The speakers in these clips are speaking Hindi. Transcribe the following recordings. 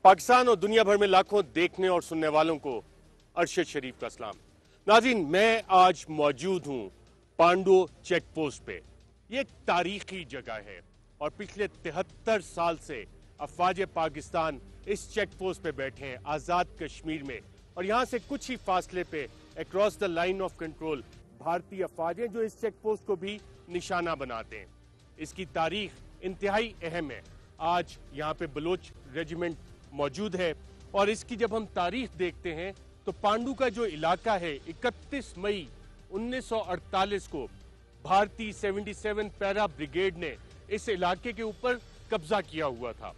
पाकिस्तान और दुनिया भर में लाखों देखने और सुनने वालों को अरशद शरीफ का सलाम। नाज़रीन, मैं आज मौजूद हूँ पांडु चेक पोस्ट पे। ये एक तारीखी जगह है और पिछले 73 साल से अफवाज पाकिस्तान इस चेक पोस्ट पे बैठे हैं आज़ाद कश्मीर में, और यहाँ से कुछ ही फासले पे across the line of control भारतीय अफवाज हैं जो इस चेक पोस्ट को भी निशाना बनाते हैं। इसकी तारीख इंतहाई अहम है। आज यहाँ पे बलोच रेजिमेंट मौजूद है और इसकी जब हम तारीख देखते हैं तो पांडु का जो इलाका है 31 मई 1948 को भारतीय 77 पैरा ब्रिगेड ने इस इलाके के ऊपर कब्जा किया हुआ था।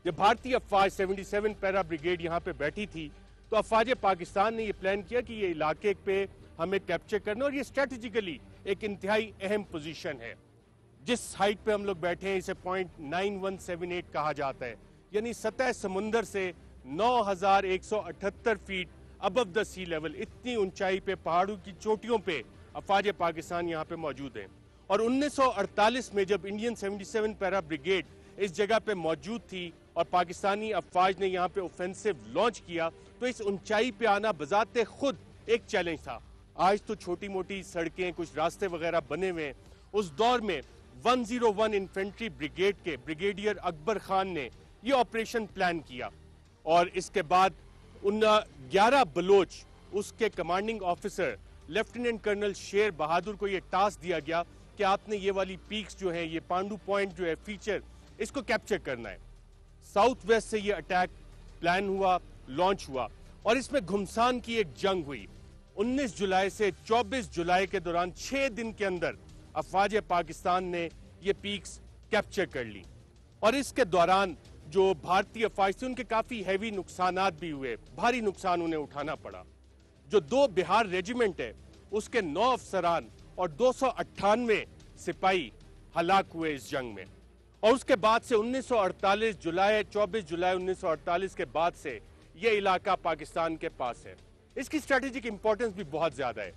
जब भारतीय अफवाज 77 पैरा ब्रिगेड यहाँ पे बैठी थी तो अफवाज पाकिस्तान ने यह प्लान किया कि ये इलाके पे हमें कैप्चर करना, और ये स्ट्रेटेजिकली एक इंतहाई अहम पोजीशन है। जिस हाइट पे हम लोग बैठे हैं इसे .9178 कहा जाता है, यानी सतह समुंदर से 9178 feet above the sea level, इतनी ऊंचाई पे पहाड़ों की चोटियों पे अफवाज पाकिस्तान यहाँ पे मौजूद है। और 1948 में जब इंडियन 77 पैरा ब्रिगेड इस जगह पे मौजूद थी और पाकिस्तानी अफवाज ने यहाँ पे ऑफेंसिव लॉन्च किया तो इस ऊंचाई पे आना बजाते खुद एक चैलेंज था। आज तो छोटी मोटी सड़कें, कुछ रास्ते वगैरह बने हुए हैं। उस दौर में 101 इन्फेंट्री ब्रिगेड के ब्रिगेडियर अकबर खान ने ये ऑपरेशन प्लान किया और इसके बाद उन 11 बलोच उसके commanding officer lieutenant colonel Sher Bahadur को ये टास्क दिया गया कि आपने ये वाली पीक्स जो है, ये पांडु पॉइंट जो है फीचर, इसको कैप्चर करना है। साउथ वेस्ट से ये अटैक प्लान हुआ, लॉन्च हुआ और इसमें घुमसान की एक जंग हुई। 19 जुलाई से 24 जुलाई के दौरान 6 दिन के अंदर अफवाज पाकिस्तान ने ये पीक्स कैप्चर कर ली और इसके दौरान जो भारतीय अफवाज थे उनके काफी हैवी नुकसानात भी हुए, भारी नुकसान उन्हें उठाना पड़ा। जो 2 बिहार रेजिमेंट है उसके 9 अफसरान और 298 सिपाही हलाक हुए इस जंग में। और उसके बाद से 24 जुलाई 1948 के बाद से ये इलाका पाकिस्तान के पास है। इसकी स्ट्रेटेजिक इंपॉर्टेंस भी बहुत ज्यादा है।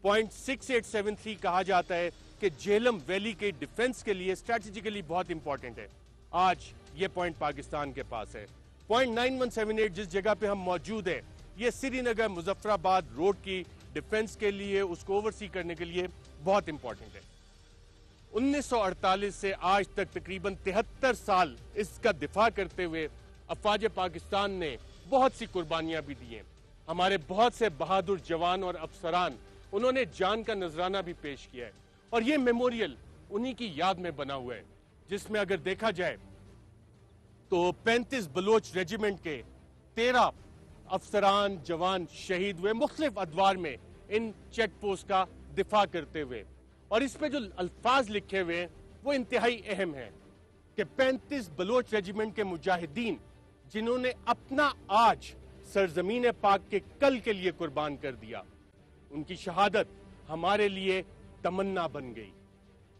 .6873 कहा जाता है कि झेलम वैली के डिफेंस के लिए स्ट्रेटेजिकली बहुत इंपॉर्टेंट है। आज ये पॉइंट पाकिस्तान के पास है। .9178 जिस जगह पे हम मौजूद हैं, ये श्रीनगर मुजफ्फराबाद रोड की डिफेंस के लिए, उसको ओवरसी करने के लिए बहुत इंपॉर्टेंट है। 1948 से आज तक तकरीबन 73 साल इसका दिफा करते हुए अफवाज पाकिस्तान ने बहुत सी कुर्बानियां भी दी हैं। हमारे बहुत से बहादुर जवान और अफसरान, उन्होंने जान का नजराना भी पेश किया है और ये मेमोरियल उन्हीं की याद में बना हुआ है, जिसमें अगर देखा जाए तो 35 बलोच रेजिमेंट के 13 अफसरान जवान शहीद हुए मुख्तलिफ अदवार में इन चेक पोस्ट का दिफा करते हुए। और इस पे जो अल्फाज लिखे हुए हैं वो इंतहाई अहम है कि 35 बलोच रेजिमेंट के मुजाहिदीन जिन्होंने अपना आज सरजमीन पाक के कल के लिए कुर्बान कर दिया, उनकी शहादत हमारे लिए तमन्ना बन गई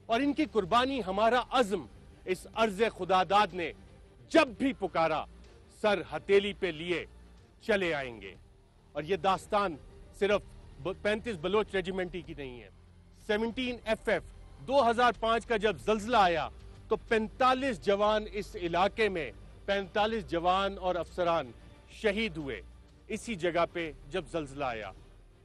और इनकी कुर्बानी हमारा अज़्म इस अर्ज़ खुदादाद ने जब भी पुकारा सर हथेली पे लिए चले आएंगे। और ये दास्तान सिर्फ 35 बलोच रेजिमेंट की नहीं है। 17 FF 2005 का जब जल्जला आया तो 45 जवान इस इलाके में, 45 जवान और अफसरान शहीद हुए इसी जगह पे जब जल्जला आया।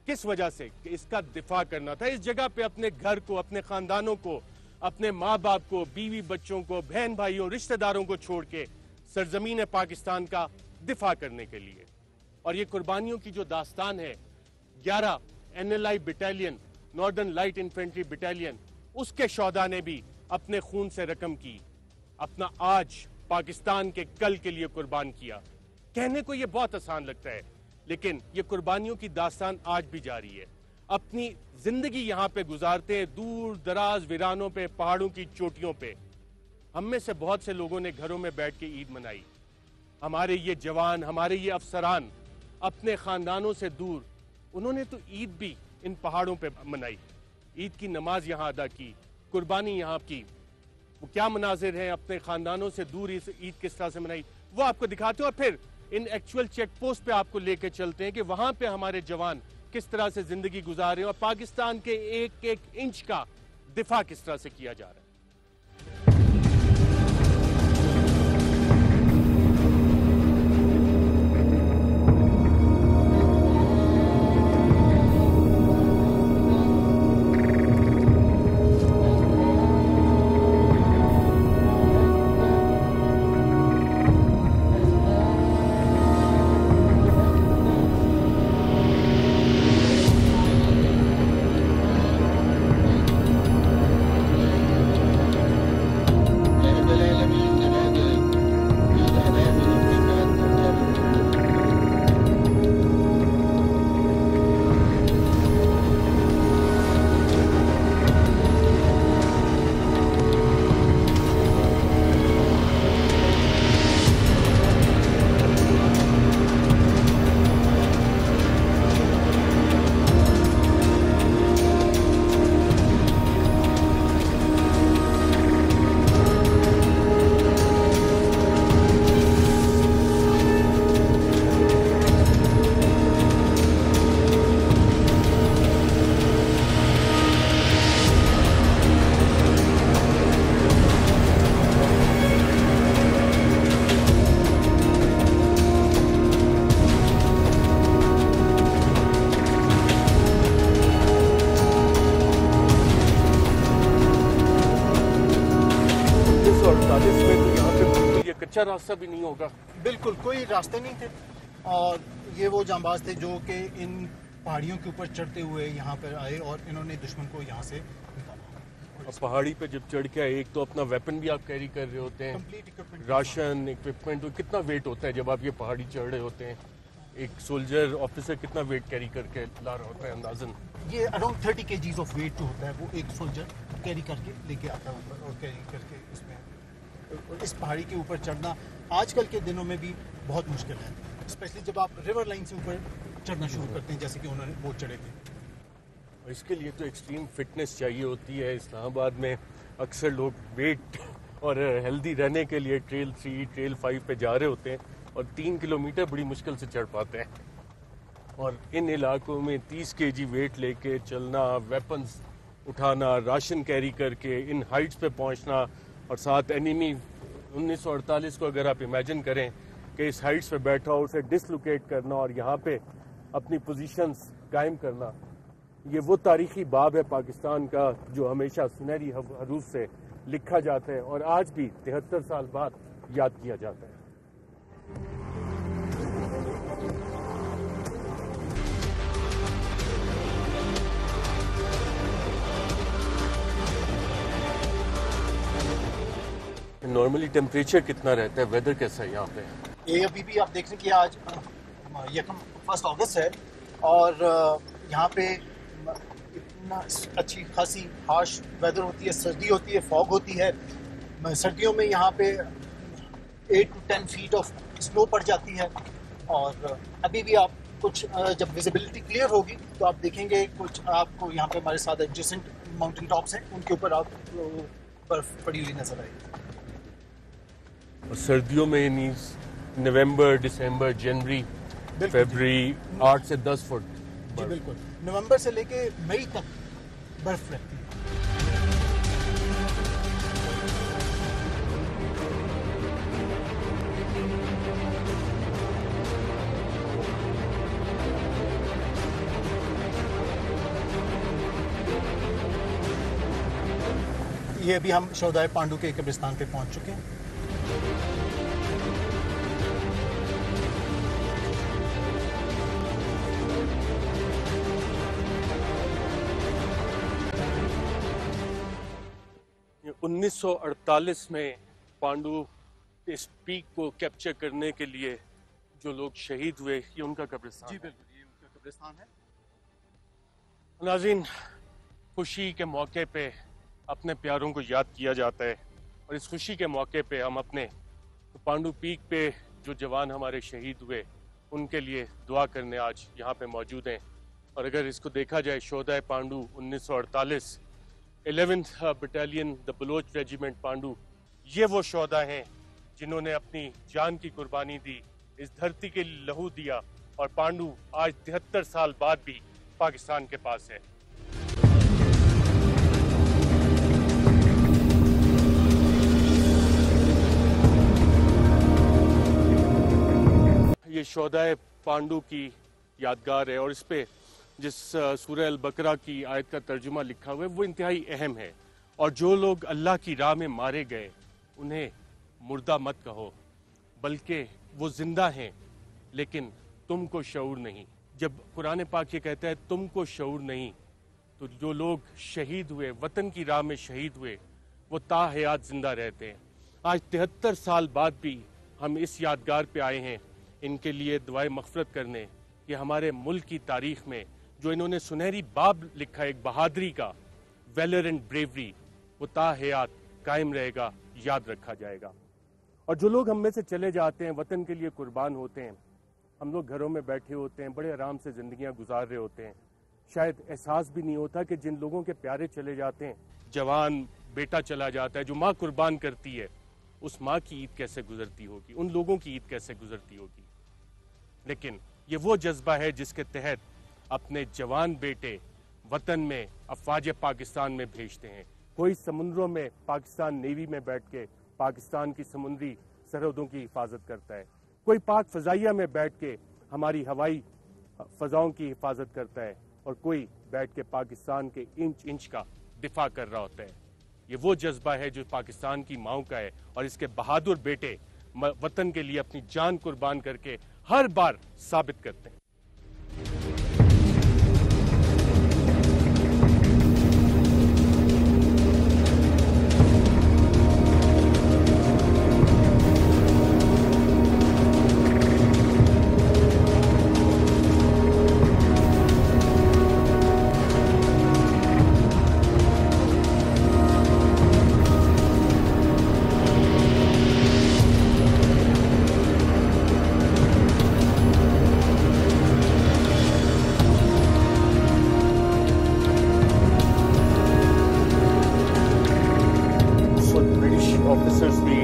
किस वजह से? कि इसका दिफा करना था। इस जगह पे अपने घर को, अपने खानदानों को, अपने माँ बाप को, बीवी बच्चों को, बहन भाइयों, रिश्तेदारों को छोड़ के सरजमीन पाकिस्तान का दिफा करने के लिए। और ये कुर्बानियों की जो दास्तान है, 11 NLI battalion, northern light infantry battalion, उसके शौदा ने भी अपने खून से रकम की, अपना आज पाकिस्तान के कल के लिए कुर्बान किया। कहने को ये बहुत आसान लगता है, लेकिन ये कुर्बानियों की दास्तान आज भी जारी है। अपनी जिंदगी यहाँ पे गुजारते हैं, दूर दराज वीरानों पे, पहाड़ों की चोटियों पे। हम में से बहुत से लोगों ने घरों में बैठ के ईद मनाई। हमारे ये जवान, हमारे ये अफसरान अपने खानदानों से दूर, उन्होंने तो ईद भी इन पहाड़ों पे मनाई, ईद की नमाज यहाँ अदा की, कुर्बानी यहाँ की। वो क्या मनाजिर हैं, अपने खानदानों से दूर इस ईद किस तरह से मनाई, वो आपको दिखाते हैं। और फिर इन एक्चुअल चेक पोस्ट पे आपको लेके चलते हैं कि वहां पे हमारे जवान किस तरह से जिंदगी गुजार रहे हैं और पाकिस्तान के एक एक इंच का दिफा किस तरह से किया जा रहा है। कच्चा रास्ता भी नहीं होगा। बिल्कुल कोई रास्ते नहीं थे और ये वो जांबाज थे जो कि इन पहाड़ियों के ऊपर चढ़ते हुए यहाँ पर आए और इन्होंने दुश्मन को यहाँ से निकाला। और पहाड़ी पे जब चढ़ के आए, एक तो अपना वेपन भी आप कैरी कर रहे होते हैं, कंप्लीट इक्विपमेंट, राशन इक्विपमेंट, तो कितना वेट होता है जब आप ये पहाड़ी चढ़ रहे होते हैं? एक सोल्जर ऑफिसर कितना वेट कैरी करके ला रहा होता है अंदाजन? ये अराउंड 30 kgs ऑफ वेट जो होता है वो एक सोल्जर कैरी करके लेके आता है ऊपर और कैरी करके इसमें इस पहाड़ी के ऊपर चढ़ना आजकल के दिनों में भी बहुत मुश्किल है, स्पेशली जब आप रिवर लाइन से ऊपर चढ़ना शुरू करते हैं जैसे कि उन्होंने वो चढ़े थे। और इसके लिए तो एक्सट्रीम फिटनेस चाहिए होती है। इस्लामाबाद में अक्सर लोग वेट और हेल्दी रहने के लिए ट्रेल 3, ट्रेल 5 पे जा रहे होते हैं और 3 किलोमीटर बड़ी मुश्किल से चढ़ पाते हैं। और इन इलाकों में 30 kg वेट लेके चलना, वेपन्स उठाना, राशन कैरी करके इन हाइट्स पे पहुंचना, और साथ एनिमी 1948 को अगर आप इमेजिन करें कि इस हाइट्स पे बैठा हो, उसे डिसलोकेट करना और यहाँ पे अपनी पोजीशंस कायम करना, ये वो तारीखी बाब है पाकिस्तान का जो हमेशा सुनहरी हरूफ से लिखा जाता है और आज भी 73 साल बाद याद किया जाता है। नॉर्मली टेम्परेचर कितना रहता है, वेदर कैसा है यहाँ पे? ये अभी भी आप देख रहे हैं कि आज 1 अगस्त है और यहाँ पे इतना अच्छी खासी हार्श वेदर होती है, सर्दी होती है, फॉग होती है। सर्दियों में यहाँ पे 8 to 10 फीट ऑफ स्नो पड़ जाती है और अभी भी आप कुछ जब विजिबिलिटी क्लियर होगी तो आप देखेंगे कुछ आपको यहाँ पे हमारे साथ एडजेसेंट माउंटेन टॉप्स हैं, उनके ऊपर आप बर्फ पड़ी हुई नजर आएगी। और सर्दियों में यानी नवंबर, दिसंबर, जनवरी, फरवरी 8 से 10 फुट? जी बिल्कुल, नवंबर से लेके मई तक बर्फ रहती है। ये अभी हम शोधाए पांडु के कब्रिस्तान पे पहुंच चुके हैं। ये 1948 में पांडु इस पीक को कैप्चर करने के लिए जो लोग शहीद हुए, ये उनका कब्रिस्तान? जी बिल्कुल, ये उनका कब्रिस्तान है। नाज़रीन, खुशी के मौके पे अपने प्यारों को याद किया जाता है और इस खुशी के मौके पे हम अपने पांडु पीक पे जो जवान हमारे शहीद हुए उनके लिए दुआ करने आज यहाँ पे मौजूद हैं। और अगर इसको देखा जाए, शोहदाए Pandu 1948, 11th battalion the Baloch regiment Pandu, ये वो शोहदा हैं जिन्होंने अपनी जान की कुर्बानी दी, इस धरती के लिए लहू दिया और पांडु आज 73 साल बाद भी पाकिस्तान के पास है। ये शोहदाए पांडु की यादगार है और इस पे जिस सूरह अल बकरा की आयत का तर्जुमा लिखा हुआ है वो इंतहाई अहम है। और जो लोग अल्लाह की राह में मारे गए उन्हें मुर्दा मत कहो, बल्कि वो जिंदा हैं लेकिन तुमको शऊर नहीं। जब कुरान पाक ये कहता है तुमको शऊर नहीं, तो जो लोग शहीद हुए, वतन की राह में शहीद हुए, वो ताहयात जिंदा रहते हैं। आज 73 साल बाद भी हम इस यादगार पे आए हैं इनके लिए दुआए मग़फ़िरत करने कि हमारे मुल्क की तारीख में जो इन्होंने सुनहरी बाब लिखा है एक बहादुरी का, वेलर एंड ब्रेवरी, वो ताहयात कायम रहेगा, याद रखा जाएगा। और जो लोग हम में से चले जाते हैं, वतन के लिए कुर्बान होते हैं, हम लोग घरों में बैठे होते हैं, बड़े आराम से ज़िंदगियां गुजार रहे होते हैं, शायद एहसास भी नहीं होता कि जिन लोगों के प्यारे चले जाते हैं, जवान बेटा चला जाता है, जो माँ कुर्बान करती है, उस माँ की ईद कैसे गुजरती होगी, उन लोगों की ईद कैसे गुजरती होगी। लेकिन ये वो जज्बा है जिसके तहत अपने जवान बेटे वतन में अफवाज पाकिस्तान में भेजते हैं। कोई समुद्रों में पाकिस्तान नेवी में बैठ के पाकिस्तान की समुद्री सरहदों की हिफाजत करता है, कोई पाक फजाइया में बैठ के हमारी हवाई फजाओं की हिफाजत करता है और कोई बैठ के पाकिस्तान के इंच इंच का दिफा कर रहा होता है। ये वो जज्बा है जो पाकिस्तान की माओं का है और इसके बहादुर बेटे वतन के लिए अपनी जान कुर्बान करके हर बार साबित करते हैं। ऑफिसर्स भी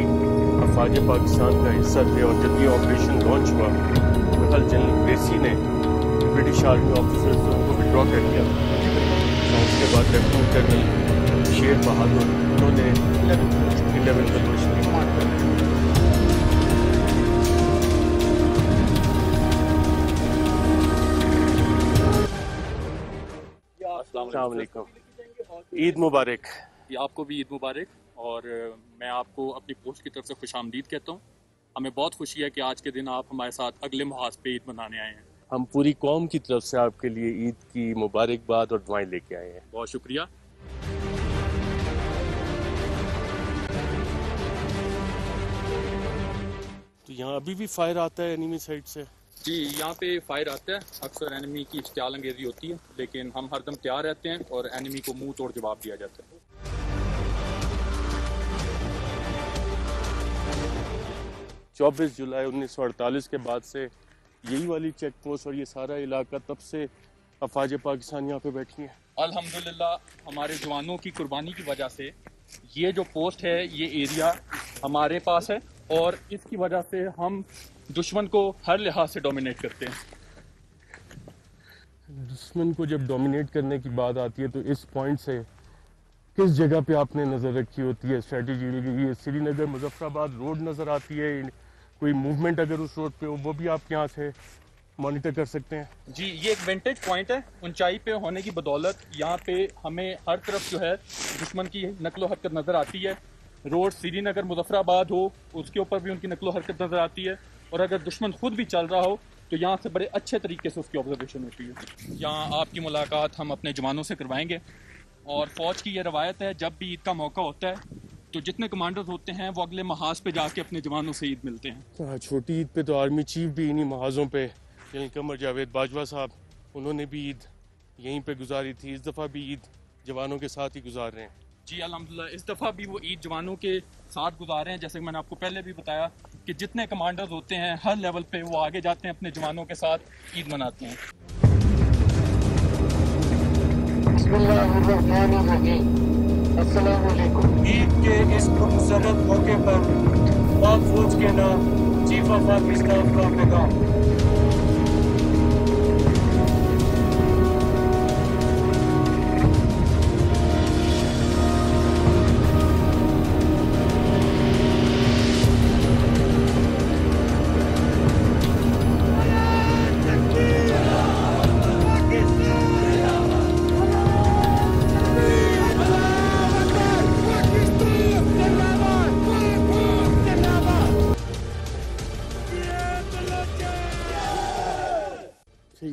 अफवाज पाकिस्तान का हिस्सा थे और जब ये ऑपरेशन लॉन्च हुआ बहरहाल जनरल ग्रेसी ने ब्रिटिश आर्मी ऑफिसर्स से उनको विड्रॉ कर दिया और उसके बाद लेफ्टिनेंट कर्नल शेर बहादुर उन्होंने 11 बलोच की कमांड कर दी। अस्सलाम वालेकुम, ईद मुबारक। आपको भी ईद मुबारक। और मैं आपको अपनी पोस्ट की तरफ से खुशामदीद कहता हूँ। हमें बहुत खुशी है कि आज के दिन आप हमारे साथ अगले महाज पे ईद मनाने आए हैं। हम पूरी कौम की तरफ से आपके लिए ईद की मुबारकबाद और दुआएं लेके आए हैं। बहुत शुक्रिया। तो यहाँ अभी भी फायर आता है एनिमी साइड से? जी, यहाँ पे फायर आता है, अक्सर एनिमी की इश्तियाल अंगेजी होती है, लेकिन हम हरदम तैयार रहते हैं और एनिमी को मुंह तोड़ जवाब दिया जाता है। 24 जुलाई 1948 के बाद से यही वाली चेक पोस्ट और ये सारा इलाका तब से अफवाज पाकिस्तान यहाँ पे बैठी हैं। अल्हम्दुलिल्लाह हमारे जवानों की कुर्बानी की वजह से ये जो पोस्ट है, ये एरिया हमारे पास है और इसकी वजह से हम दुश्मन को हर लिहाज से डोमिनेट करते हैं। दुश्मन को जब डोमिनेट करने की बात आती है तो इस पॉइंट से किस जगह पे आपने नज़र रखी होती है, स्ट्रेटेजी ये श्रीनगर मुजफ्फराबाद रोड नज़र आती है, कोई मूवमेंट अगर उस रोड पे हो वो भी आप यहाँ से मॉनिटर कर सकते हैं? जी, ये एक विंटेज पॉइंट है। ऊंचाई पे होने की बदौलत यहाँ पे हमें हर तरफ जो है दुश्मन की नकलो हरकत नज़र आती है। रोड श्रीनगर मुजफ्फराबाद हो उसके ऊपर भी उनकी नकलो हरकत नज़र आती है और अगर दुश्मन खुद भी चल रहा हो तो यहाँ से बड़े अच्छे तरीके से उसकी ऑब्जर्वेशन होती है। यहाँ आपकी मुलाकात हम अपने जवानों से करवाएंगे और फ़ौज की ये रवायत है, जब भी ईद का मौका होता है तो जितने कमांडर्स होते हैं वो अगले महाज पे जाके अपने जवानों से ईद मिलते हैं। छोटी ईद पे तो आर्मी चीफ भी इन्हीं महाजों पे, यानी कमर जावेद बाजवा साहब, उन्होंने भी ईद यहीं पे गुजारी थी। इस दफ़ा भी ईद जवानों के साथ ही गुजार रहे हैं। जी अल्हम्दुलिल्लाह, इस दफ़ा भी वो ईद जवानों के साथ गुजार रहे हैं। जैसे मैंने आपको पहले भी बताया कि जितने कमांडर्स होते हैं हर लेवल पे वो आगे जाते हैं, अपने जवानों के साथ ईद मनाते हैं। ईद के इस खूबसूरत मौके पर पाक फौज के नाम चीफ ऑफ आर्मी स्टाफ का पैगाम।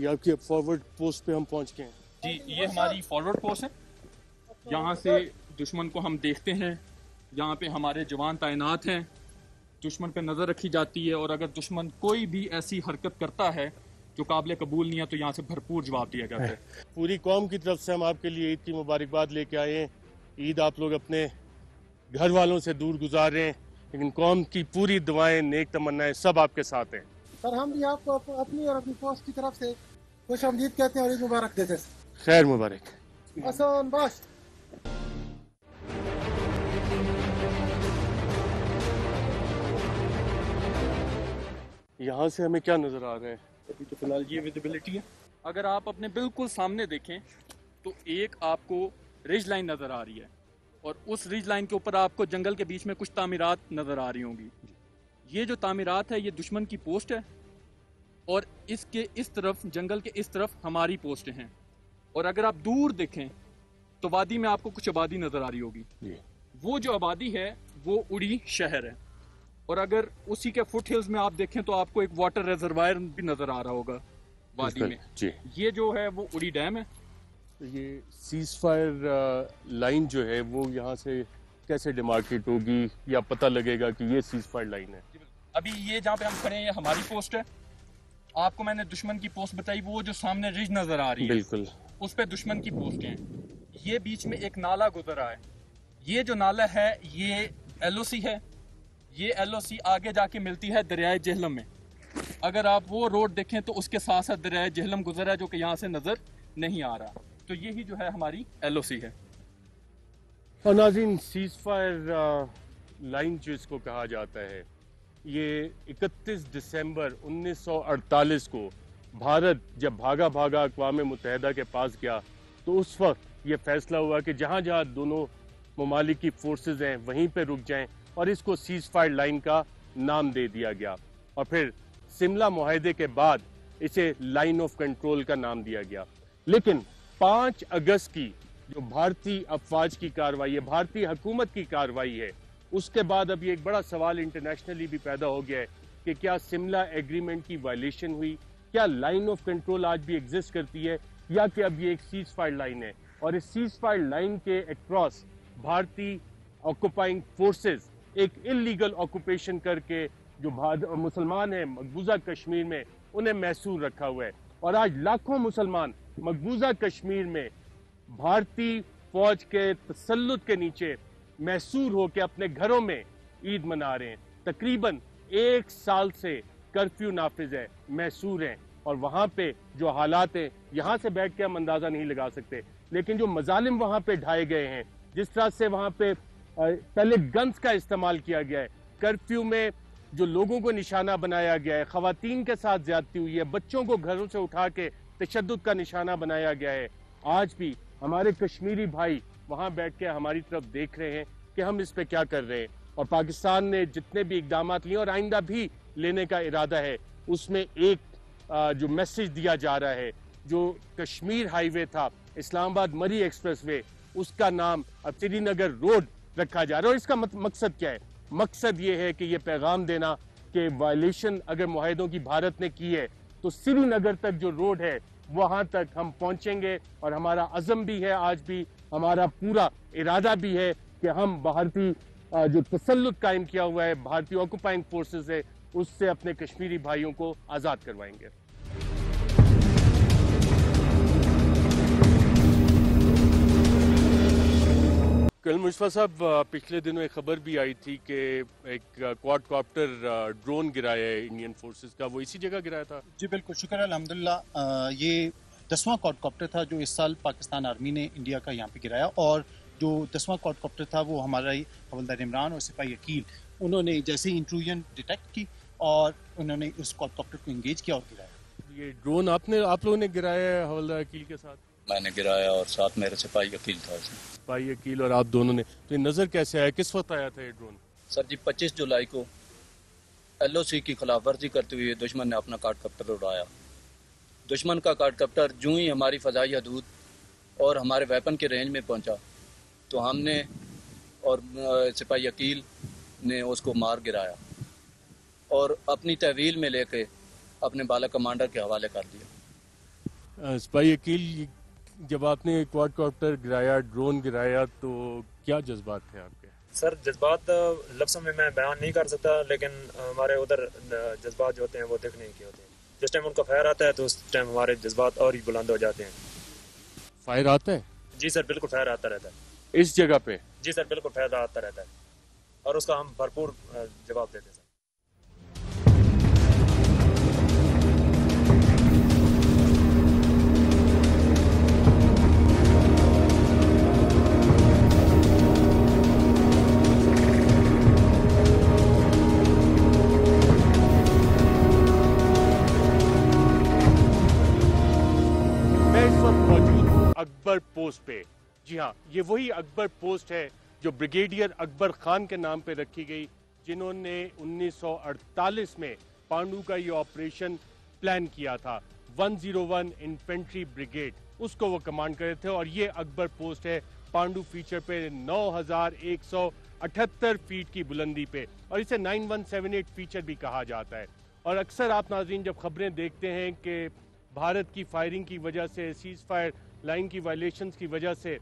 आपकी फॉरवर्ड पोस्ट पे हम पहुंच गए हैं। जी, ये हमारी फॉरवर्ड पोस्ट है। यहाँ से दुश्मन को हम देखते हैं, यहाँ पे हमारे जवान तैनात हैं, दुश्मन पे नज़र रखी जाती है और अगर दुश्मन कोई भी ऐसी हरकत करता है जो काबिल कबूल नहीं है तो यहाँ से भरपूर जवाब दिया जाता है। पूरी कौम की तरफ से हम आपके लिए ईद की मुबारकबाद लेके आए हैं। ईद आप लोग अपने घर वालों से दूर गुजार रहे हैं, लेकिन कौम की पूरी दुआएं, नेक तमन्नाएं सब आपके साथ हैं। सर, हम भी आपको अपनी और अपनी पोस्ट की तरफ से खुशामदीद कहते हैं और ईद मुबारक देते हैं। खैर मुबारक। आसान बाश। यहाँ से हमें क्या नजर आ रहा है? अभी तो फिलहाल ये विजिबिलिटी है। अगर आप अपने बिल्कुल सामने देखें तो एक आपको रिज लाइन नज़र आ रही है और उस रिज लाइन के ऊपर आपको जंगल के बीच में कुछ तामीरात नज़र आ रही होंगी। ये जो तामीरात है ये दुश्मन की पोस्ट है और इसके इस तरफ, जंगल के इस तरफ हमारी पोस्टें हैं। और अगर आप दूर देखें तो वादी में आपको कुछ आबादी नज़र आ रही होगी। वो जो आबादी है वो उड़ी शहर है और अगर उसी के फुट हिल्स में आप देखें तो आपको एक वाटर रिजर्वायर भी नजर आ रहा होगा वादी में जी। ये जो है वो उड़ी डैम है। ये सीज फायर लाइन जो है वो यहाँ से कैसे डिमार्केट होगी या पता लगेगा कि ये सीज फायर लाइन है? अभी ये जहाँ पे हम खड़े हैं ये हमारी पोस्ट है। आपको मैंने दुश्मन की पोस्ट बताई, वो जो सामने रिज नजर आ रही है बिल्कुल उस पे दुश्मन की पोस्ट है। ये बीच में एक नाला गुजर रहा है, ये जो नाला है ये एलओसी है। ये एलओसी आगे जाके मिलती है दरियाए जेहलम में। अगर आप वो रोड देखें तो उसके साथ साथ दरियाए जेहलम गुजरा है जो कि यहाँ से नजर नहीं आ रहा। तो यही जो है हमारी एलओसी है। और नाज़रीन, सीज फायर लाइन जो इसको कहा जाता है, ये 31 दिसंबर 1948 को भारत जब भागा भागा अक़वाम मुत्तहिदा के पास गया तो उस वक्त ये फैसला हुआ कि जहाँ जहाँ दोनों ममालिक की फोर्सेस हैं वहीं पे रुक जाएं और इसको सीज फायर लाइन का नाम दे दिया गया। और फिर शिमला मुआहदे के बाद इसे लाइन ऑफ कंट्रोल का नाम दिया गया। लेकिन 5 अगस्त की जो भारतीय अफवाज की कार्रवाई है, भारतीय हुकूमत की कार्रवाई है, उसके बाद अब ये एक बड़ा सवाल इंटरनेशनली भी पैदा हो गया है कि क्या शिमला एग्रीमेंट की वायलेशन हुई, क्या लाइन ऑफ कंट्रोल आज भी एग्जिस्ट करती है या कि अब ये एक सीज फायर लाइन है। और इस सीज फायर लाइन के अक्रॉस भारतीय ऑक्युपाइंग फोर्सेस एक इलीगल ऑक्यूपेशन करके जो मुसलमान हैं मकबूजा कश्मीर में उन्हें महसूर रखा हुआ है। और आज लाखों मुसलमान मकबूजा कश्मीर में भारतीय फौज के तसल्लुत के नीचे महसूर होकर अपने घरों में ईद मना रहे हैं। तकरीबन 1 साल से कर्फ्यू नाफिज है, महसूर हैं। और वहाँ पे जो हालात हैं यहाँ से बैठ के हम अंदाज़ा नहीं लगा सकते। लेकिन जो मजालिम वहाँ पे ढाए गए हैं, जिस तरह से वहाँ पे पहले गन्स का इस्तेमाल किया गया है, कर्फ्यू में जो लोगों को निशाना बनाया गया है, ख़वातीन के साथ ज्यादती हुई है, बच्चों को घरों से उठा के तशद्दुद का निशाना बनाया गया है, आज भी हमारे कश्मीरी भाई वहाँ बैठ के हमारी तरफ देख रहे हैं कि हम इस पे क्या कर रहे हैं। और पाकिस्तान ने जितने भी इकदाम लिए और आइंदा भी लेने का इरादा है, उसमें एक जो मैसेज दिया जा रहा है, जो कश्मीर हाईवे था, इस्लामाबाद मरी एक्सप्रेस वे, उसका नाम अब श्रीनगर रोड रखा जा रहा है। और इसका मकसद क्या है? मकसद ये है कि ये पैगाम देना कि वायलेशन अगर मुआहदों की भारत ने की है तो श्रीनगर तक जो रोड है वहां तक हम पहुंचेंगे। और हमारा अज़म भी है, आज भी हमारा पूरा इरादा भी है कि हम भारतीय जो तसल्लुत कायम किया हुआ है, भारतीय ऑक्युपाइंग फोर्सेस है, उससे अपने कश्मीरी भाइयों को आज़ाद करवाएंगे। कल मुश्ताक साहब, पिछले दिनों एक खबर भी आई थी कि एक क्वाडकॉप्टर ड्रोन गिराया है इंडियन फोर्सेस का, वो इसी जगह गिराया था? जी बिल्कुल, शुक्र अल्हम्दुलिल्लाह। ये 10वां क्वाडकॉप्टर था जो इस साल पाकिस्तान आर्मी ने इंडिया का यहाँ पे गिराया। और जो 10वां क्वाडकॉप्टर था वो हमारा ही हवलदार इमरान और सिपाही अकील, उन्होंने जैसे ही इंट्रूजन डिटेक्ट की और उन्होंने उस क्वाडकॉप्टर को इंगेज किया और गिराया। ये ड्रोन आप लोगों ने गिराया है हवलदार अकील के साथ? मैंने गिराया और साथ मेरे सिपाही अकील था। सिपाही अकील और आप दोनों ने। तो ये नजर कैसे आया, किस वक्त आया था ये ड्रोन? सर जी 25 जुलाई को एलओसी की खिलाफ वर्जी करते हुए दुश्मन ने अपना क्वाडकॉप्टर उड़ाया। दुश्मन का क्वाडकॉप्टर जो ही हमारी फ़ज़ाई हदूद और हमारे वेपन के रेंज में पहुंचा तो हमने और सिपाही अकील ने उसको मार गिराया और अपनी तहवील में लेके अपने बाला कमांडर के हवाले कर दिया। सिपाही अकील, जब आपने क्वाडकॉप्टर गिराया, ड्रोन गिराया, तो क्या जज्बात थे आपके? सर जज्बात लफ्ज़ों में मैं बयान नहीं कर सकता, लेकिन हमारे उधर जज्बात जो होते हैं वो देखने के होते हैं। जिस टाइम उनका फायर आता है तो उस टाइम हमारे जज्बात और ही बुलंद हो जाते हैं। फायर आता है? जी सर बिल्कुल फायर आता रहता है इस जगह पे? जी सर बिल्कुल फायर आता रहता है और उसका हम भरपूर जवाब देते हैं सर। अकबर पोस्ट पे। जी हाँ, ये वही अकबर पोस्ट है जो ब्रिगेडियर अकबर खान के नाम पे रखी गई, जिन्होंने 1948 में पांडु का ये ऑपरेशन प्लान किया था। 101 इन्फेंट्री ब्रिगेड, उसको वो कमांड कर रहे थे। और ये अकबर पोस्ट है, पांडु फीचर पे 9100 78 फीट की बुलंदी पे, और इसे 9178 फीचर भी कहा जाता है। और अक्सर आप नाज़रीन जब खबरें देखते हैं कि भारत की फायरिंग की वजह से, सीज फायर लाइन की वायलेशंस की वजह से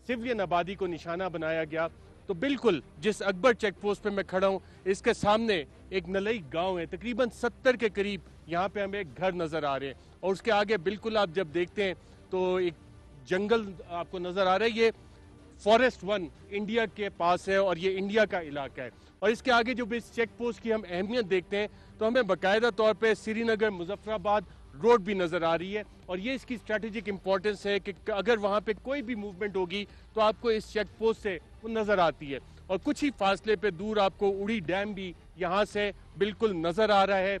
सिविलियन आबादी को निशाना बनाया गया, तो बिल्कुल जिस अकबर चेक पोस्ट पे मैं खड़ा हूँ, इसके सामने एक नलई गांव है, तकरीबन 70 के करीब यहाँ पे हमें घर नज़र आ रहे हैं, और उसके आगे बिल्कुल आप जब देखते हैं तो एक जंगल आपको नज़र आ रहा है। ये फॉरेस्ट 1 इंडिया के पास है और ये इंडिया का इलाका है। और इसके आगे जो इस चेक पोस्ट की हम अहमियत देखते हैं तो हमें बाकायदा तौर पे श्रीनगर मुजफ्फराबाद रोड भी नज़र आ रही है, और ये इसकी स्ट्रैटेजिक इंपॉर्टेंस है कि अगर वहाँ पे कोई भी मूवमेंट होगी तो आपको इस चेक पोस्ट से वो नज़र आती है। और कुछ ही फासले पे दूर आपको उड़ी डैम भी यहाँ से बिल्कुल नज़र आ रहा है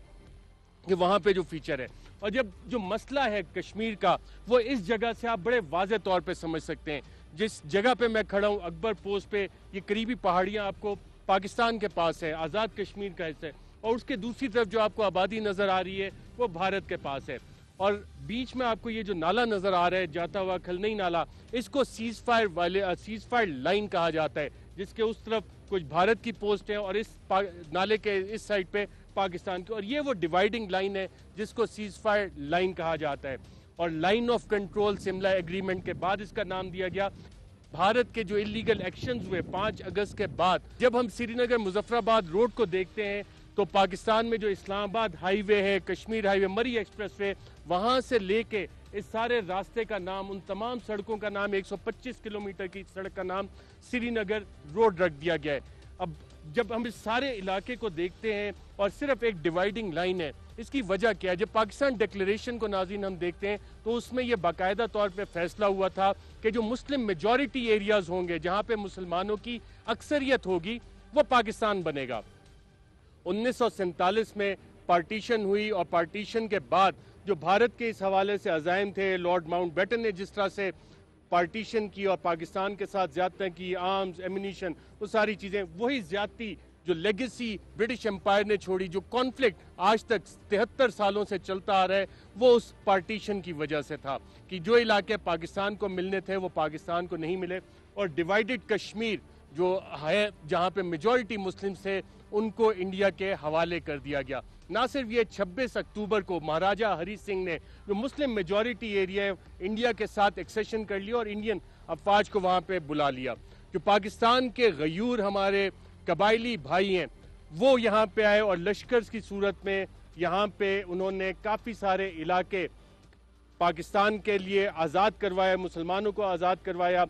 कि वहाँ पे जो फीचर है। और जब जो मसला है कश्मीर का, वो इस जगह से आप बड़े वाज़े तौर पे समझ सकते हैं। जिस जगह पे मैं खड़ा हूँ अकबर पोस्ट पे, ये करीबी पहाड़ियाँ आपको पाकिस्तान के पास है, आज़ाद कश्मीर का हिस्सा है, और उसके दूसरी तरफ जो आपको आबादी नज़र आ रही है वो भारत के पास है। और बीच में आपको ये जो नाला नज़र आ रहा है जाता हुआ खलनई नाला, इसको सीज फायर लाइन कहा जाता है, जिसके उस तरफ कुछ भारत की पोस्ट है और इस नाले के इस साइड पे पाकिस्तान की, और ये वो डिवाइडिंग लाइन है जिसको सीज फायर लाइन कहा जाता है। और line of control Simla agreement के बाद इसका नाम दिया गया। भारत के जो इलीगल एक्शंस हुए 5 अगस्त के बाद, जब हम श्रीनगर मुजफ्फराबाद रोड को देखते हैं तो पाकिस्तान में जो इस्लामाबाद हाईवे है, कश्मीर हाईवे, मरी एक्सप्रेसवे, वहाँ से लेके इस सारे रास्ते का नाम, उन तमाम सड़कों का नाम, 125 किलोमीटर की सड़क का नाम श्रीनगर रोड रख दिया गया है। अब जब हम इस सारे इलाके को देखते हैं और सिर्फ एक डिवाइडिंग लाइन है, इसकी वजह क्या है? जब पाकिस्तान डिक्लेरेशन को नाज़रीन हम देखते हैं तो उसमें यह बाकायदा तौर पे फैसला हुआ था कि जो मुस्लिम मेजॉरिटी एरियाज होंगे, जहाँ पे मुसलमानों की अक्सरियत होगी, वो पाकिस्तान बनेगा। 1947 में पार्टीशन हुई, और पार्टीशन के बाद जो भारत के इस हवाले से अज़ाइम थे, लॉर्ड माउंटबेटन ने जिस तरह से पार्टीशन की और पाकिस्तान के साथ ज़्यादती की, आर्म्स, एमिनिशन, वो सारी चीज़ें, वही ज़्यादती जो लेगेसी ब्रिटिश एम्पायर ने छोड़ी, जो कॉन्फ्लिक्ट आज तक 73 सालों से चलता आ रहा है, वो उस पार्टीशन की वजह से था कि जो इलाके पाकिस्तान को मिलने थे वो पाकिस्तान को नहीं मिले, और डिवाइडेड कश्मीर जो है, जहाँ पे मेजॉरिटी मुस्लिम्स थे, उनको इंडिया के हवाले कर दिया गया। ना सिर्फ ये 26 अक्टूबर को महाराजा हरी सिंह ने जो मुस्लिम मेजॉरिटी एरिया है इंडिया के साथ एक्सेशन कर लिया और इंडियन अफवाज को वहाँ पे बुला लिया। जो पाकिस्तान के गयूर हमारे कबायली भाई हैं वो यहाँ पे आए और लश्कर की सूरत में यहाँ पे उन्होंने काफ़ी सारे इलाके पाकिस्तान के लिए आज़ाद करवाया, मुसलमानों को आज़ाद करवाया।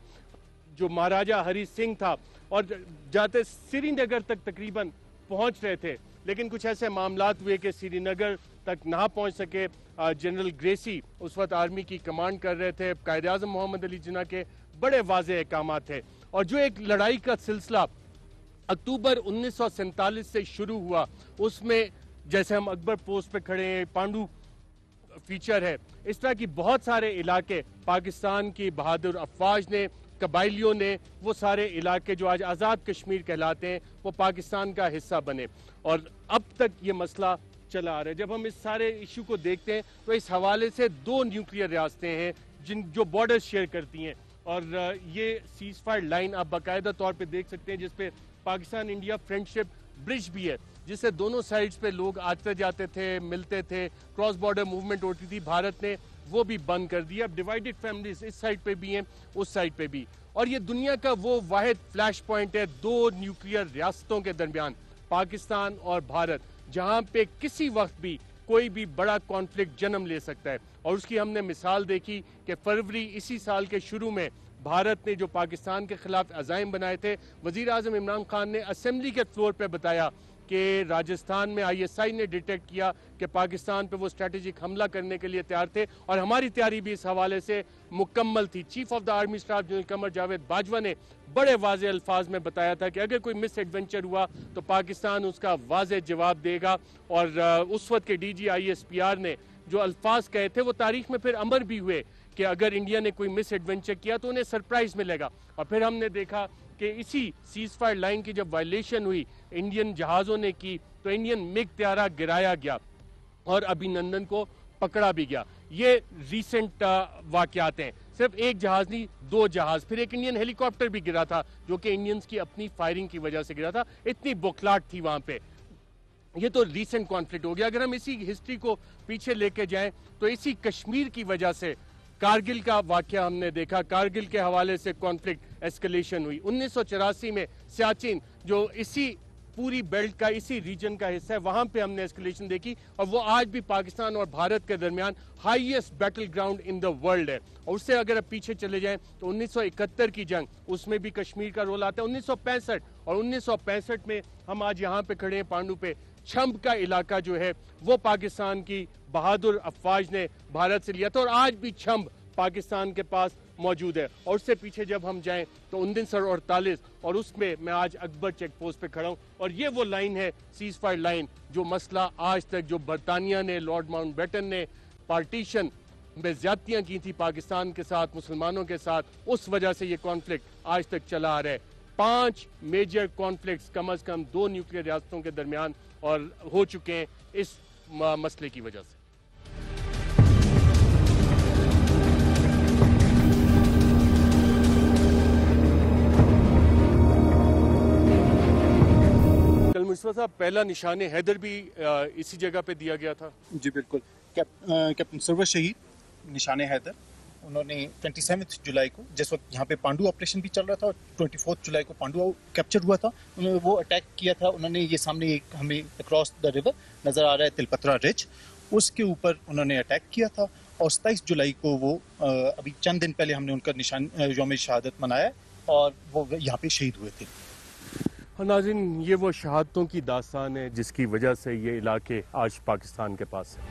जो महाराजा हरी सिंह था, और जाते श्रीनगर तक तकरीबन पहुँच रहे थे, लेकिन कुछ ऐसे मामलात हुए कि श्रीनगर तक ना पहुँच सके। जनरल ग्रेसी उस वक्त आर्मी की कमांड कर रहे थे, कायद आज़म मोहम्मद अली जिन्ना के बड़े वाज़ेह अहकाम थे, और जो एक लड़ाई का सिलसिला अक्टूबर 1947 से शुरू हुआ, उसमें जैसे हम अकबर पोस्ट पे खड़े हैं, पांडू फीचर है, इस तरह की बहुत सारे इलाके पाकिस्तान की बहादुर अफवाज ने, कबाइलियों ने, वो सारे इलाके जो आज आज़ाद कश्मीर कहलाते हैं, वो पाकिस्तान का हिस्सा बने, और अब तक ये मसला चला आ रहा है। जब हम इस सारे इशू को देखते हैं तो इस हवाले से 2 न्यूक्लियर रियासतें हैं जो बॉर्डर शेयर करती हैं, और ये सीज फायर लाइन आप बाकायदा तौर पे देख सकते हैं, जिसपे पाकिस्तान इंडिया फ्रेंडशिप ब्रिज भी है, जिससे दोनों साइड्स पे लोग आते जाते थे, मिलते थे, क्रॉस बॉर्डर मूवमेंट होती थी। भारत ने वो भी बंद कर दिया। अब डिवाइडेड फैमिलीज इस साइड पे भी हैं, उस साइड पे भी, और ये दुनिया का वो वाहिद फ्लैश पॉइंट है 2 न्यूक्लियर रियासतों के दरमियान, पाकिस्तान और भारत, जहाँ पे किसी वक्त भी कोई भी बड़ा कॉन्फ्लिक्ट जन्म ले सकता है। और उसकी हमने मिसाल देखी कि फरवरी इसी साल के शुरू में भारत ने जो पाकिस्तान के खिलाफ अज़ाइम बनाए थे, वज़ीर आज़म इमरान खान ने असेंबली के फ्लोर पे बताया कि राजस्थान में ISI ने डिटेक्ट किया कि पाकिस्तान पे वो स्ट्रेटेजिक हमला करने के लिए तैयार थे, और हमारी तैयारी भी इस हवाले से मुकम्मल थी। Chief of the army staff general Qamar Javed Bajwa ने बड़े वाज़े अल्फाज में बताया था कि अगर कोई मिस एडवेंचर हुआ तो पाकिस्तान उसका वाज़े जवाब देगा, और उस वक्त के DG ISPR ने जो अल्फाज कहे थे वो तारीख में फिर अमर भी हुए कि अगर इंडिया ने कोई मिस एडवेंचर किया तो उन्हें सरप्राइज मिलेगा। और फिर हमने देखा कि इसी सीज फायर लाइन की जब वायलेशन हुई इंडियन जहाज़ों ने की, तो इंडियन मिग त्यारा गिराया गया और अभिनंदन को पकड़ा भी गया। ये रीसेंट वाक़यात हैं। सिर्फ एक जहाज नहीं, 2 जहाज, फिर एक इंडियन हेलीकॉप्टर भी गिरा था जो कि इंडियंस की अपनी फायरिंग की वजह से गिरा था। इतनी बौखलाहट थी वहां पे। ये तो रीसेंट कॉन्फ्लिक्ट हो गया। अगर हम इसी हिस्ट्री को पीछे लेके जाएं तो इसी कश्मीर की वजह से कारगिल का वाकया हमने देखा। कारगिल के हवाले से कॉन्फ्लिक्ट एस्केलेशन हुई। 1984 में सियाचिन, जो इसी पूरी बेल्ट का, इसी रीजन का हिस्सा है, वहां पे हमने एस्केलेशन देखी और वो आज भी पाकिस्तान और भारत के दरमियान highest battle ground in the world है। और उससे अगर अब पीछे चले जाएं तो 1971 की जंग, उसमें भी कश्मीर का रोल आता है। 1965 और 1965 में हम आज यहाँ पे खड़े हैं पांडु पे। छंब का इलाका जो है वो पाकिस्तान की बहादुर अफवाज ने भारत से लिया था और आज भी छंब पाकिस्तान के पास मौजूद है। और उससे पीछे जब हम जाएं तो 1948 और उसमें मैं आज अकबर चेक पोस्ट पे खड़ा हूं और ये वो लाइन है, सीज फायर लाइन, जो मसला आज तक, जो बरतानिया ने, लॉर्ड माउंटबेटन ने पार्टीशन में ज्यादतियां की थी पाकिस्तान के साथ, मुसलमानों के साथ, उस वजह से ये कॉन्फ्लिक्ट आज तक चला आ रहा है। 5 मेजर कॉन्फ्लिक्ट्स कम से कम 2 न्यूक्लियर रियासतों के दरमियान और हो चुके हैं इस मसले की वजह से। कल मुस्तफा साहब, पहला निशाने हैदर भी इसी जगह पे दिया गया था। जी बिल्कुल। कैप्टन सरवर शहीद निशाने हैदर, उन्होंने 27 जुलाई को, जिस वक्त यहाँ पे पांडु ऑपरेशन भी चल रहा था, 24 जुलाई को पांडु कैप्चर हुआ था, उन्होंने वो अटैक किया था। उन्होंने ये सामने एक हमें अक्रॉस द रिवर नज़र आ रहा है तिलपत्रा रिज, उसके ऊपर उन्होंने अटैक किया था और 27 जुलाई को वो अभी चंद दिन पहले हमने उनका निशान यौम शहादत मनाया और वो यहाँ पे शहीद हुए थे। नाज़रीन, ये वो शहादतों की दास्तान है जिसकी वजह से ये इलाके आज पाकिस्तान के पास है।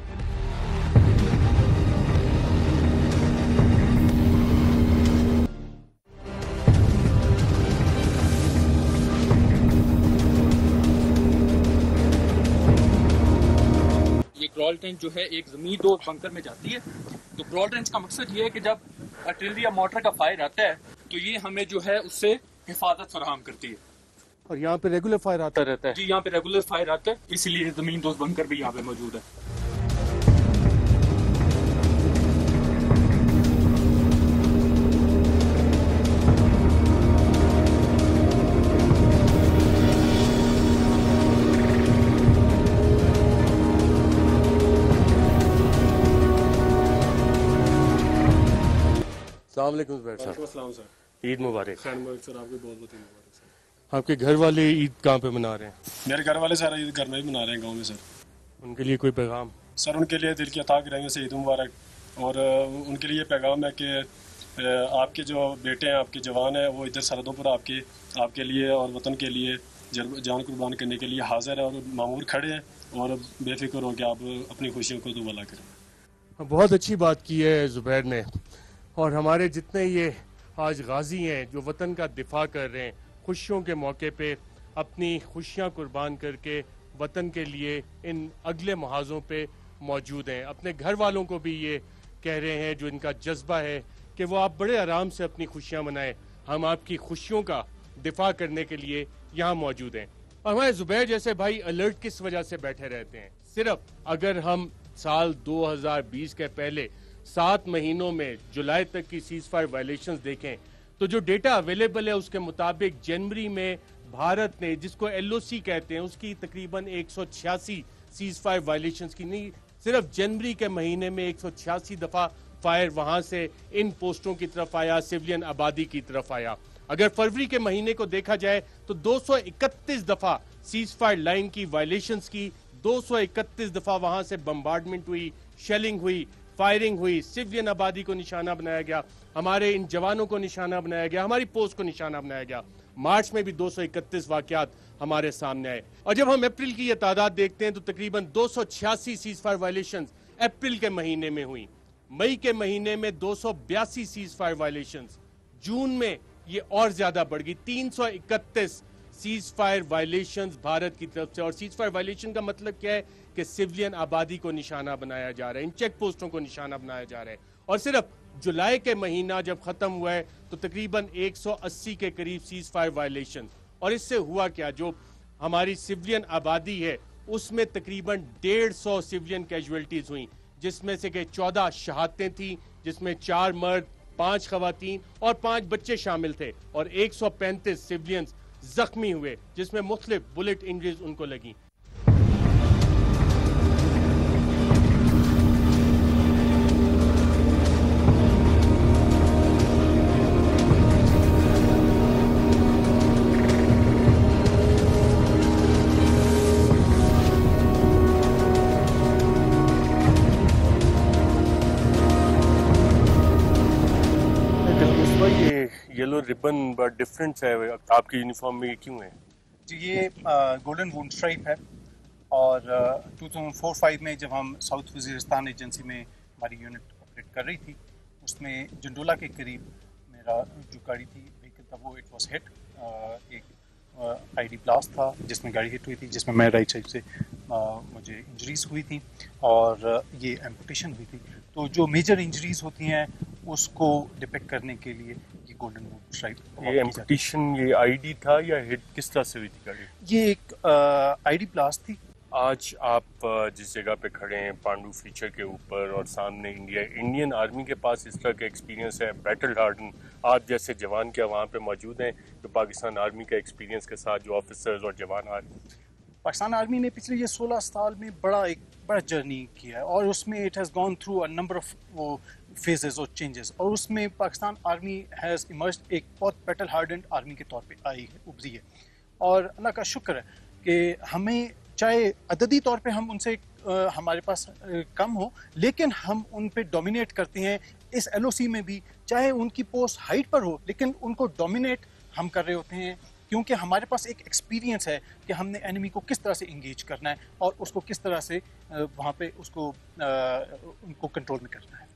ये क्रॉल ट्रेंच जो है एक जमीन दो बंकर में जाती है। तो क्रॉल ट्रेंच का मकसद ये है कि जब आर्टिलरी या मोटर का फायर आता है तो ये हमें जो है उससे हिफाजत फराहम करती है। और यहाँ पे रेगुलर फायर आता रहता है। जी, यहाँ पे रेगुलर फायर आता है, इसलिए जमीन दोस्त बंकर भी यहाँ पे मौजूद है। अस्सलाम वालेकुम ज़ुबैर साहब। अस्सलाम सर, ईद मुबारक। खैर मुबारक सर, आपको बहुत बहुत मुबारक सर। आपके घर वाले ईद कहाँ पे मना रहे हैं? मेरे घर वाले सारा ईद घर में ही मना रहे हैं, गांव में सर। उनके लिए कोई पैगाम? सर, उनके लिए दिल की अता रंग से ईद मुबारक। और उनके लिए पैगाम है कि आपके जो बेटे हैं, आपके जवान हैं, वो इधर सरहदों पर आपके लिए और वतन के लिए जान कुर्बान करने के लिए हाजिर है और मामूर खड़े हैं और बेफिक्र हो कि आप अपनी खुशियों को दुबाला करें। बहुत अच्छी बात की है ज़ुबैर ने। और हमारे जितने ये आज गाजी हैं जो वतन का दिफा कर रहे हैं, खुशियों के मौके पे अपनी खुशियां कुर्बान करके वतन के लिए इन अगले महाजों पे मौजूद हैं, अपने घर वालों को भी ये कह रहे हैं, जो इनका जज्बा है कि वो आप बड़े आराम से अपनी खुशियां मनाएं, हम आपकी खुशियों का दिफा करने के लिए यहाँ मौजूद हैं। और हमारे ज़ुबैर जैसे भाई अलर्ट किस वजह से बैठे रहते हैं? सिर्फ अगर हम साल 2020 के पहले 7 महीनों में जुलाई तक की सीज फायर वायलेशंस देखें तो जो डेटा अवेलेबल है उसके मुताबिक जनवरी में भारत ने, जिसको LOC कहते हैं, उसकी तकरीबन 186 सीज फायर वायलेशंस की, नहीं सिर्फ जनवरी के महीने में 186 दफा फायर वहां से इन पोस्टों की तरफ आया, सिविलियन आबादी की तरफ आया। अगर फरवरी के महीने को देखा जाए तो 231 दफा सीज फायर लाइन की वायलेशंस की, 231 दफा वहां से बम्बार्डमेंट हुई, शेलिंग हुई, फायरिंग हुई, सिविलियन आबादी को निशाना बनाया गया, हमारे इन जवानों को निशाना बनाया गया, हमारी पोस्ट को निशाना बनाया गया। मार्च में भी 231 वाकयात हमारे सामने आए। और जब हम अप्रैल की ये तादाद देखते हैं तो तकरीबन 286 सीज फायर वायलेशंस अप्रैल के महीने में हुई, मई के महीने में 282 सीज फायर वायलेशंस, जून में ये और ज्यादा बढ़ गई, 331 सीज फायर वायलेशंस भारत की तरफ से। और सीज फायर वायलेशन का मतलब क्या है कि सिविलियन आबादी को निशाना बनाया जा रहा है, इन चेक पोस्टों को निशाना बनाया जा रहा है। और सिर्फ जुलाई के महीना जब खत्म हुआ है तो तकरीबन 180 के करीब सीज फायर वायलेशन। और इससे हुआ क्या, जो हमारी सिविलियन आबादी है उसमें तकरीबन 150 सिविलियन कैजुअलिटीज हुई, जिसमें से कि 14 शहादतें थी, जिसमें 4 मर्द 5 खवातीन और 5 बच्चे शामिल थे और 135 सिविलियंस जख्मी हुए, जिसमें मुख्तलिफ बुलेट इंजरीज उनको लगी। येलो रिबन बट डिफरेंट है आपकी यूनिफॉर्म में, क्यों है? जी, ये गोल्डन वुंड स्ट्राइप है और 2004-05 में जब हम साउथ वजीरिस्तान एजेंसी में हमारी यूनिट ऑपरेट कर रही थी, उसमें जंडोला के करीब मेरा जो गाड़ी थी व्हीकल था वो इट वाज हिट। एक आईडी ब्लास्ट था जिसमें गाड़ी हिट हुई थी, जिसमें मैं राइट साइड से मुझे इंजरीज हुई थी और ये एम्पुटेशन हुई थी। तो जो मेजर इंजरीज होती हैं उसको डिपिक्ट करने के लिए ये गोल्डन वुंड स्ट्राइप। ये एम्पुटेशन ये आईडी था या हिट किस तरह से हुई थी गाड़ी? ये एक आईडी ब्लास्ट थी। आज आप जिस जगह पे खड़े हैं पांडू फीचर के ऊपर और सामने इंडियन आर्मी के पास इस तरह का एक्सपीरियंस है, बैटल हार्डन आप जैसे जवान क्या वहाँ पे मौजूद हैं जो पाकिस्तान आर्मी का एक्सपीरियंस के साथ जो ऑफिसर्स और जवान आ रहे हैं? पाकिस्तान आर्मी ने पिछले ये 16 साल में बड़ा जर्नी किया है और उसमें it has gone through a number of वो फेजेस और चेंजेस, और उसमें पाकिस्तान आर्मी हैज़ इमर्ज्ड एक बहुत बैटल हार्डन्ड आर्मी के तौर पे आई है, उभरी है। और अल्लाह का शुक्र है कि हमें चाहे अददी तौर पे हम उनसे हमारे पास कम हो, लेकिन हम उन पे डोमिनेट करते हैं। इस LOC में भी चाहे उनकी पोस्ट हाइट पर हो, लेकिन उनको डोमिनेट हम कर रहे होते हैं क्योंकि हमारे पास एक एक्सपीरियंस है कि हमने एनिमी को किस तरह से इंगेज करना है और उसको किस तरह से वहाँ पे उसको उनको कंट्रोल में करना है।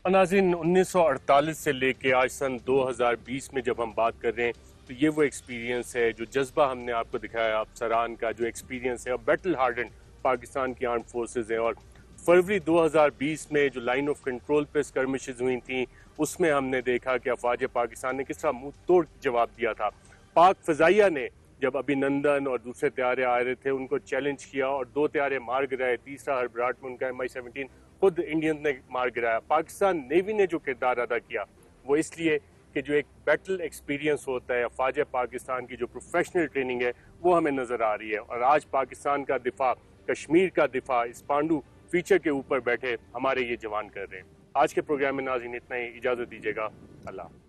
नाज़रीन, 1948 से लेके आज सन 2020 में जब हम बात कर रहे हैं तो ये वो एक्सपीरियंस है, जो जज्बा हमने आपको दिखाया अफसरान का जो एक्सपीरियंस है और बैटल हार्डन पाकिस्तान की आर्म्ड फोर्सेस है। और फरवरी 2020 में जो लाइन ऑफ कंट्रोल पे स्कर्मिशेस हुई थी उसमें हमने देखा कि अफवाज पाकिस्तान ने किस तरह मुंह तोड़ जवाब दिया था। पाक फ़ज़ाइया ने जब अभिनंदन और दूसरे तैयारे आ रहे थे उनको चैलेंज किया और 2 तैयारे मार गिराए, तीसरा हरबराट में उनका MI-17 खुद इंडियन ने मार गिराया। पाकिस्तान नेवी ने जो किरदार अदा किया वो इसलिए कि जो एक बैटल एक्सपीरियंस होता है अफवाज पाकिस्तान की जो प्रोफेशनल ट्रेनिंग है वो हमें नज़र आ रही है। और आज पाकिस्तान का दिफा, कश्मीर का दिफा इस पांडू फीचर के ऊपर बैठे हमारे ये जवान कर रहे हैं। आज के प्रोग्राम में नाज़रीन इतना ही, इजाज़त दीजिएगा। अल्लाह।